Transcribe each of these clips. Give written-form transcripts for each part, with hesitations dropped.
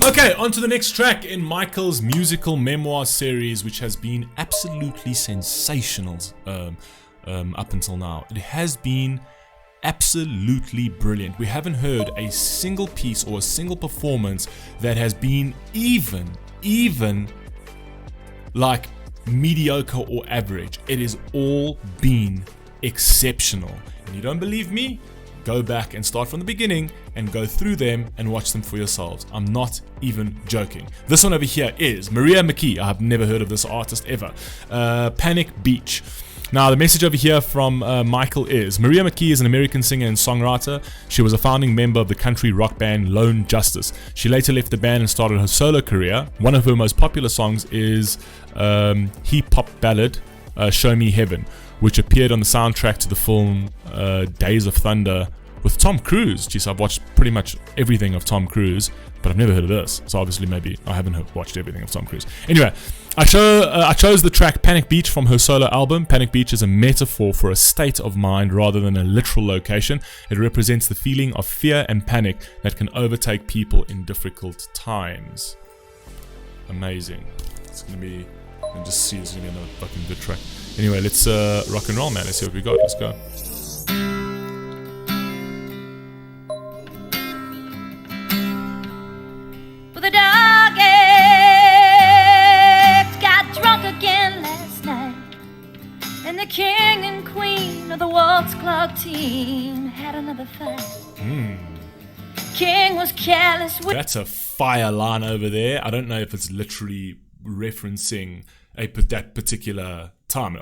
Okay, on to the next track in Michael's musical memoir series, which has been absolutely sensational up until now. It has been absolutely brilliant. We haven't heard a single piece or a single performance that has been even like mediocre or average. It has all been exceptional. And you don't believe me? Go back and start from the beginning and go through them and watch them for yourselves. I'm not even joking. This one over here is Maria McKee. I've never heard of this artist ever. Panic Beach. Now, the message over here from Michael is, Maria McKee is an American singer and songwriter. She was a founding member of the country rock band Lone Justice. She later left the band and started her solo career. One of her most popular songs is hip-hop ballad, Show Me Heaven, which appeared on the soundtrack to the film Days of Thunder with Tom Cruise. Jeez, I've watched pretty much everything of Tom Cruise, but I've never heard of this. So obviously maybe I haven't watched everything of Tom Cruise. Anyway, I chose the track Panic Beach from her solo album. Panic Beach is a metaphor for a state of mind rather than a literal location. It represents the feeling of fear and panic that can overtake people in difficult times. Amazing. It's going to be... And just see, it's going to be another fucking good track. Anyway, let's rock and roll, man. Let's see what we got. Let's go. Well, the dog got drunk again last night, and the king and queen of the waltz club team had another fight. King was careless with... That's a fire line over there. I don't know if it's literally referencing that particular time.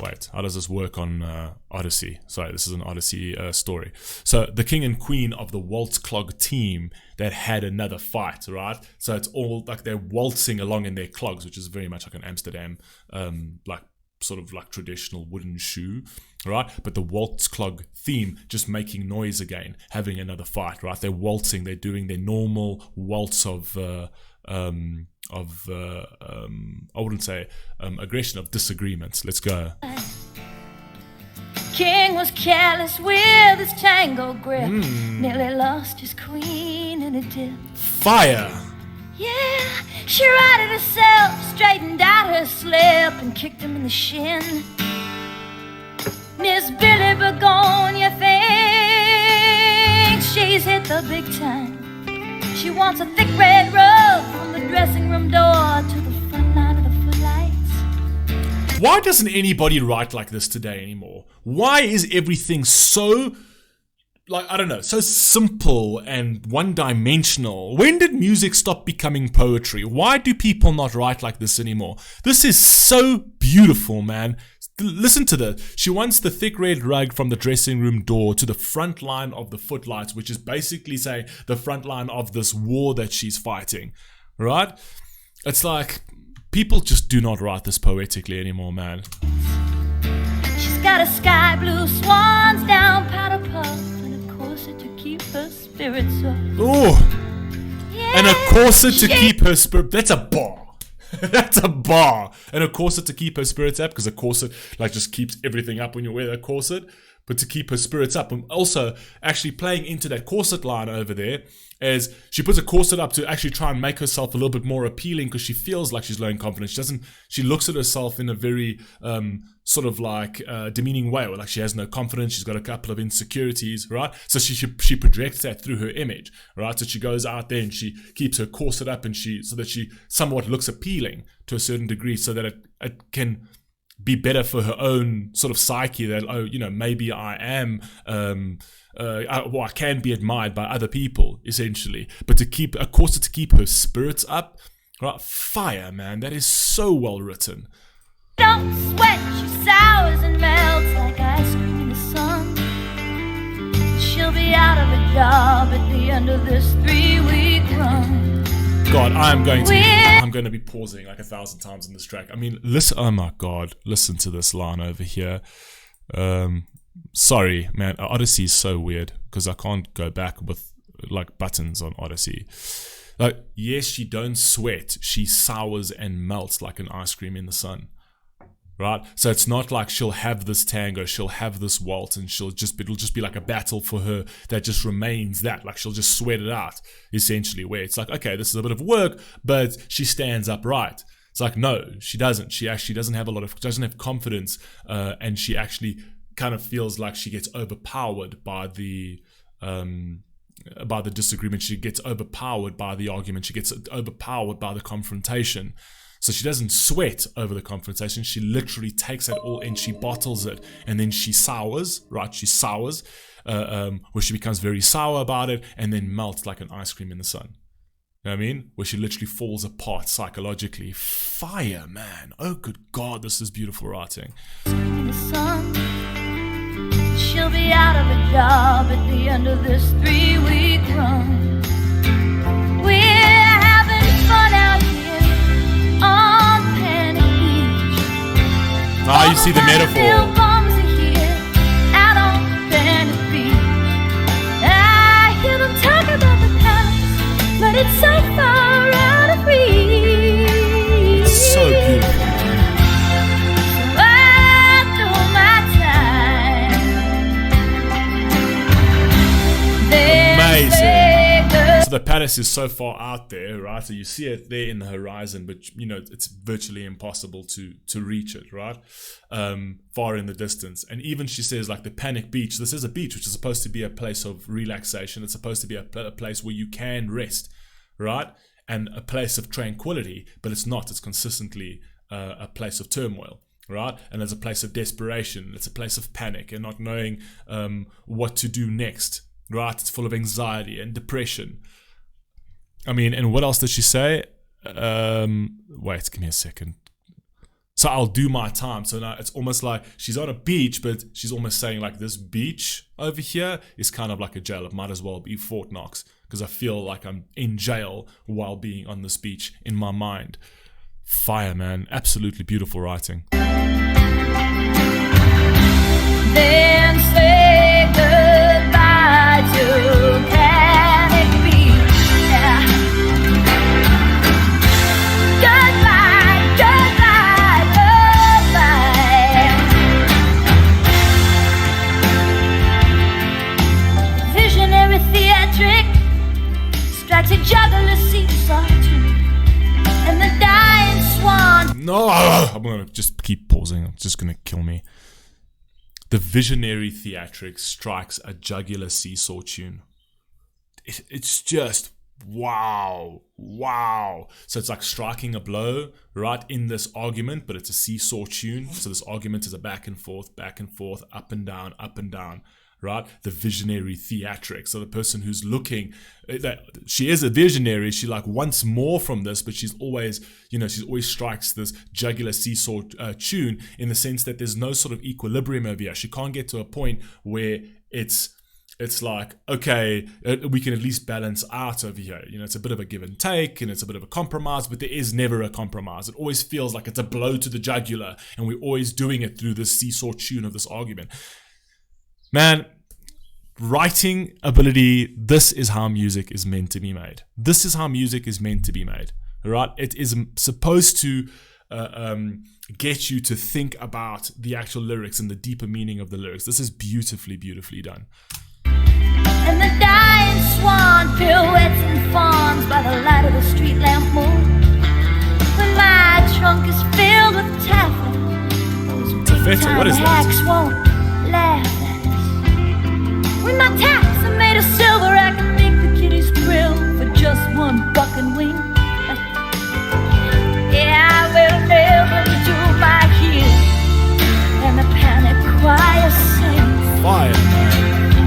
Wait, how does this work on Odyssey? Sorry, this is an Odyssey story. So the king and queen of the waltz clog team that had another fight, right? So it's all like they're waltzing along in their clogs, which is very much like an Amsterdam, like sort of like traditional wooden shoe, right? But the waltz clog theme, just making noise again, having another fight, right? They're waltzing, they're doing their normal waltz of I wouldn't say aggression, of disagreements. Let's go. King was careless with his tango grip, nearly lost his queen in a dip. Fire! Yeah, she righted herself, straightened out her slip, and kicked him in the shin. Miss Billy Begonia thinks she's hit the big time. She wants a thick red rug from the dressing room door to the front line of the footlights. Why doesn't anybody write like this today anymore? Why is everything so, like, I don't know, so simple and one-dimensional? When did music stop becoming poetry? Why do people not write like this anymore? This is so beautiful, man. Listen to this. She wants the thick red rug from the dressing room door to the front line of the footlights, which is basically saying the front line of this war that she's fighting, right? It's like people just do not write this poetically anymore, man. She's got a sky blue swans down powder puff and a corset to keep her spirits up. Oh, Yeah, and a corset to keep her spirit. That's a bar. That's a bar. And a corset to keep her spirits up, because a corset like just keeps everything up when you wear that corset, but to keep her spirits up. And also actually playing into that corset line over there, as she puts a corset up to actually try and make herself a little bit more appealing, because she feels like she's low in confidence. She looks at herself in a very sort of like demeaning way, or like she has no confidence, she's got a couple of insecurities, right? So she projects that through her image, right? So she goes out there and she keeps her corset up, and so that she somewhat looks appealing to a certain degree, so that it can be better for her own sort of psyche, that, oh, you know, maybe I am I can be admired by other people, essentially. But to keep a corset to keep her spirits up, right? Fire, man. That is so well written. don't sweat, she sours and melts like ice cream in the sun. She'll be out of a job at the end of this 3-week run. God, I'm going to be pausing like 1,000 times in this track. I mean, listen. Oh my God, listen to this line over here. Sorry, man. Odyssey is so weird because I can't go back with like buttons on Odyssey. Like, yes, she don't sweat. She sours and melts like an ice cream in the sun. right? So it's not like she'll have this tango, she'll have this waltz, and it'll just be like a battle for her that just remains that. Like she'll just sweat it out, essentially, where it's like, okay, this is a bit of work, but she stands upright. It's like, no, she doesn't. She actually doesn't have confidence, and she actually kind of feels like she gets overpowered by the disagreement. She gets overpowered by the argument. She gets overpowered by the confrontation. So she doesn't sweat over the confrontation. She literally takes it all in, she bottles it, and then she sours, right? She sours, where she becomes very sour about it, and then melts like an ice cream in the sun. You know what I mean? Where she literally falls apart psychologically. Fire, man. Oh, good God, this is beautiful writing. In the sun, she'll be out of a job at the end of this 3-week run. We're having fun out here on Panic Beach. Ah, you see the metaphor. Bombs are here out on Panic Beach. I hear them talk about the past, but it's so far out of reach. It's so beautiful. Amazing. So the palace is so far out there, right? So you see it there in the horizon, but you know it's virtually impossible to reach it, right? Far in the distance. And even she says, like, the Panic Beach. This is a beach, which is supposed to be a place of relaxation. It's supposed to be a place where you can rest, right? And a place of tranquility, but it's not. It's consistently a place of turmoil. Right? And there's a place of desperation. It's a place of panic and not knowing what to do next. Right? It's full of anxiety and depression. I mean, and what else did she say? Wait, give me a second. So I'll do my time. So now it's almost like she's on a beach, but she's almost saying like this beach over here is kind of like a jail. It might as well be Fort Knox because I feel like I'm in jail while being on this beach in my mind. Fire, man. Absolutely beautiful writing. Then say goodbye to Panic Beach. Yeah. Goodbye, goodbye, goodbye. Visionary theatric strikes a juggler seesaw too. And the dying swan. No, I'm gonna just keep pausing. It's just gonna kill me. The visionary theatrics strikes a jugular seesaw tune. It's just wow. So it's like striking a blow right in this argument, but it's a seesaw tune. So this argument is a back and forth, up and down, right? The visionary theatrics. So the person who's looking, she is a visionary. She like wants more from this, but she's always strikes this jugular seesaw tune in the sense that there's no sort of equilibrium over here. She can't get to a point where it's like, okay, we can at least balance out over here. You know, it's a bit of a give and take and it's a bit of a compromise, but there is never a compromise. It always feels like it's a blow to the jugular and we're always doing it through this seesaw tune of this argument. Man, writing ability, this is how music is meant to be made. This is how music is meant to be made, right? It is supposed to get you to think about the actual lyrics and the deeper meaning of the lyrics. This is beautifully done. And the dying swan pirouettes and fawns by the light of the street lamp moon. When my trunk is filled with taffeta, those big-time what is that? hacks won't laugh at us. When my taps are made of silver, I can make the kitties grill for just $1 and wing. Yeah, I will never do my heel, and the panic choir sings. Fire, man.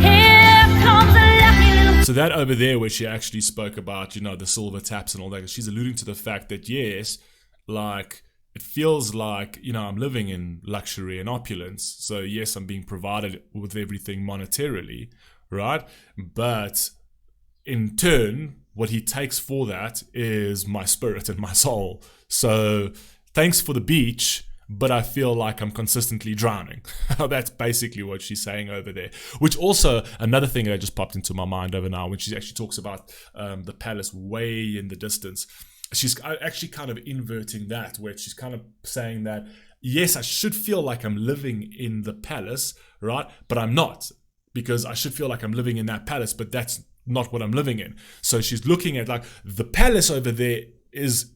Here comes a lucky little. So that over there where she actually spoke about, the silver taps and all that, she's alluding to the fact that yes, like it feels like, I'm living in luxury and opulence. So yes, I'm being provided with everything monetarily, right? But in turn, what he takes for that is my spirit and my soul. So thanks for the beach, but I feel like I'm consistently drowning. That's basically what she's saying over there. Which also, another thing that just popped into my mind over now, when she actually talks about the palace way in the distance, she's actually kind of inverting that, where she's kind of saying that yes, I should feel like I'm living in the palace, right? But I'm not, because I should feel like I'm living in that palace, but that's not what I'm living in. So she's looking at like the palace over there is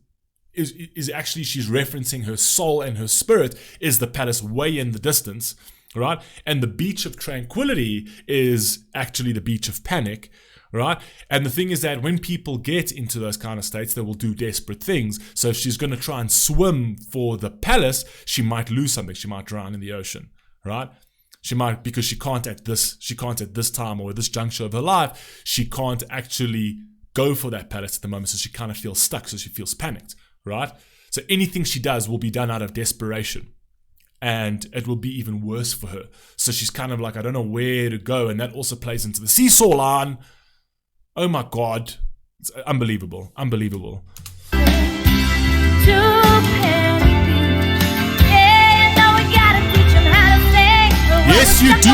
actually, she's referencing her soul and her spirit is the palace way in the distance, right? And the beach of tranquility is actually the beach of panic, right? And the thing is that when people get into those kind of states, they will do desperate things. So if she's going to try and swim for the palace, she might lose something. She might drown in the ocean, right? She might, because she can't at this time or this juncture of her life, she can't actually go for that palace at the moment. So she kind of feels stuck. So she feels panicked, right? So anything she does will be done out of desperation. And it will be even worse for her. So she's kind of like, I don't know where to go. And that also plays into the seesaw line. Oh my God. It's unbelievable. Unbelievable. Yes, you do.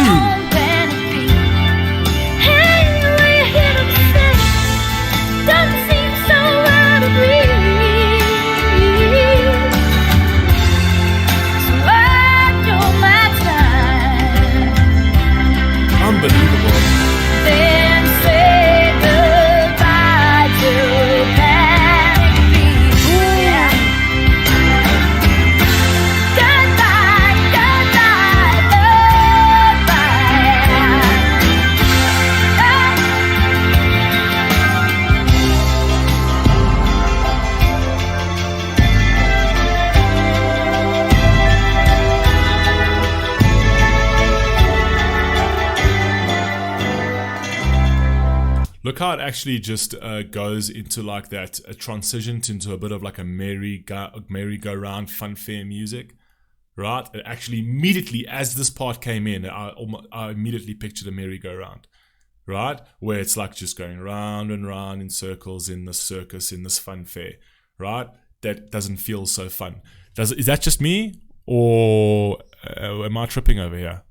Unbelievable. Then say goodbye to panic beats. Yeah. Goodbye, goodbye, Look how it actually just goes into like that, a transition into a bit of like a merry-go-round funfair music, right? It actually immediately, as this part came in, I immediately pictured a merry-go-round, right? Where it's like just going round and round in circles in this circus, in this funfair, right? That doesn't feel so fun. Is that just me? Or am I tripping over here?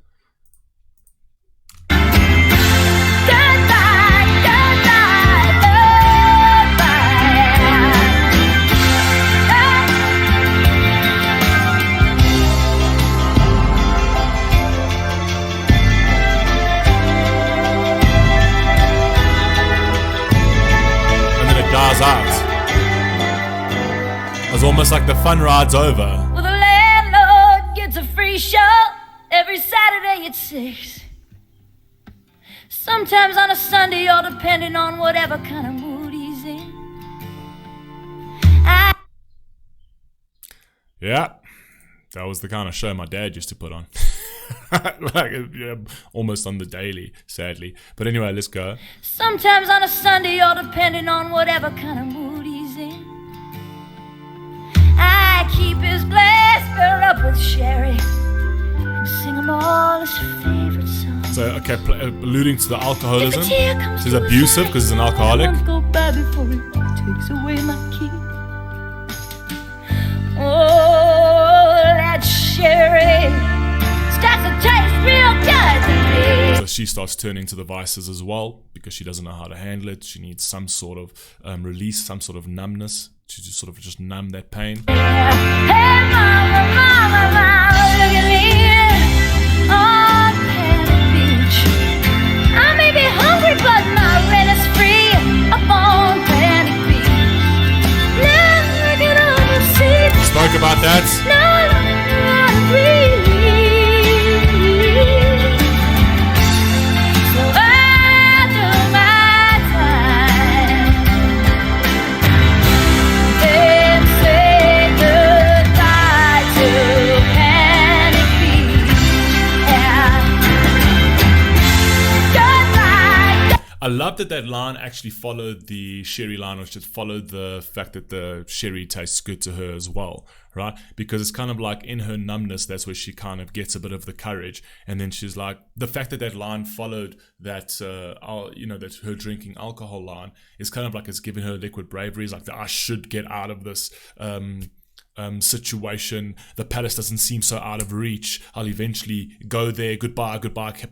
Out. It's almost like the fun ride's over. well, the landlord gets a free show every Saturday at 6. Sometimes on a Sunday, or depending on whatever kind of mood he's in. Yeah, that was the kind of show my dad used to put on. Like, yeah, almost on the daily, sadly. But anyway, let's go. Sometimes on a Sunday, or depending on whatever kind of mood he's in. I keep his glass filled up with sherry and sing him all his favorite songs. So, okay, alluding to the alcoholism. If a tear comes He's to abusive his because he's an eye, alcoholic. won't go by before he takes away my key. Oh, that sherry starts to taste real good to me. So she starts turning to the vices as well because she doesn't know how to handle it. She needs some sort of release, some sort of numbness to just sort of just numb that pain. Hey, mama, mama, mama, look at me on Panic Beach. I may be hungry, but my rent is free up on Panic Beach. Now look at all the seats. Spoke about that. No, I breathe. So I do my time. Then say goodbye to Panic Beach. Yeah. Goodbye. I love that line actually followed the sherry line, which it followed the fact that the sherry tastes good to her as well, right? Because it's kind of like in her numbness, that's where she kind of gets a bit of the courage. And then she's like, the fact that line followed that, that her drinking alcohol line is kind of like it's giving her liquid bravery. It's like, I should get out of this situation. The palace doesn't seem so out of reach. I'll eventually go there. Goodbye,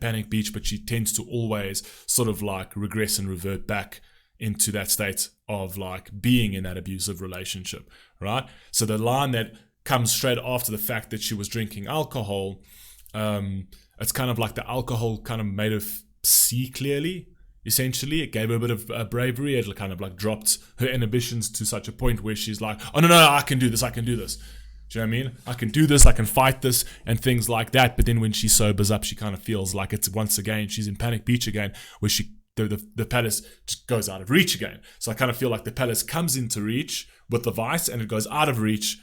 Panic Beach. But she tends to always sort of like regress and revert back into that state of like being in that abusive relationship, right? So the line that comes straight after the fact that she was drinking alcohol. It's kind of like the alcohol kind of made her see clearly. Essentially, it gave her a bit of bravery. It kind of like dropped her inhibitions to such a point where she's like, oh no, I can do this. Do you know what I mean? I can do this, I can fight this, and things like that. But then when she sobers up, she kind of feels like it's once again, she's in Panic Beach again, where the palace just goes out of reach again. So I kind of feel like the palace comes into reach with the vice, and it goes out of reach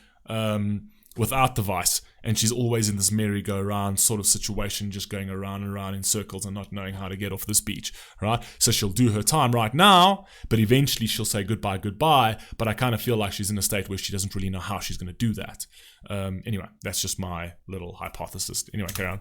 without the vice. And she's always in this merry-go-round sort of situation, just going around and around in circles and not knowing how to get off this beach, right? So she'll do her time right now, but eventually she'll say goodbye. But I kind of feel like she's in a state where she doesn't really know how she's going to do that. Anyway, that's just my little hypothesis. Anyway, carry on.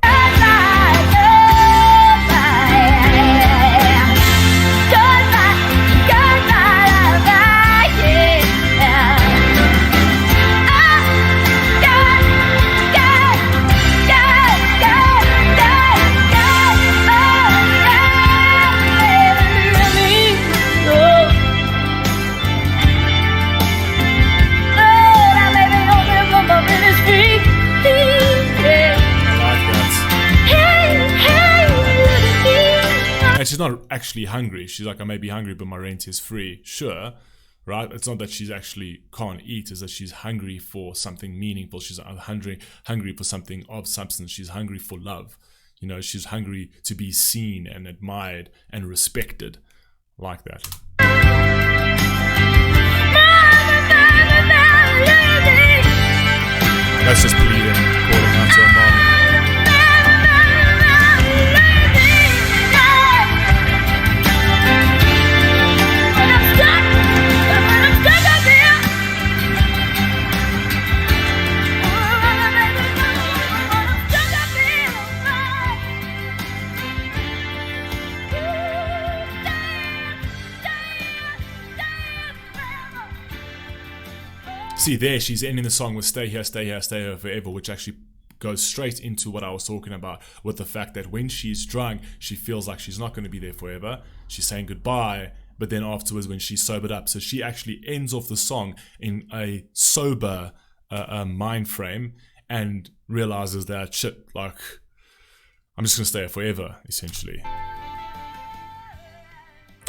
And she's not actually hungry. She's like, I may be hungry, but my rent is free. Sure, right? It's not that she's actually can't eat. It's that she's hungry for something meaningful. She's hungry for something of substance. She's hungry for love. You know, she's hungry to be seen and admired and respected, like that. That's just pleading, calling out to her mom. See, there she's ending the song with stay here forever, which actually goes straight into what I was talking about with the fact that when she's drunk, she feels like she's not going to be there forever. She's saying goodbye, but then afterwards when she's sobered up. So she actually ends off the song in a sober mind frame and realizes that, shit, like, I'm just going to stay here forever, essentially.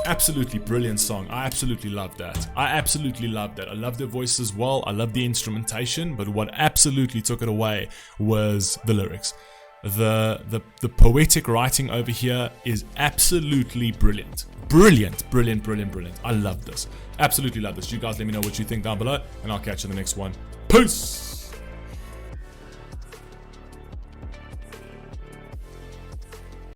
Absolutely brilliant song. I absolutely love that. I love the voice as well. I love the instrumentation, but what absolutely took it away was the lyrics. The poetic writing over here is absolutely brilliant. Brilliant. I love this. Absolutely love this. You guys let me know what you think down below, and I'll catch you in the next one. Peace!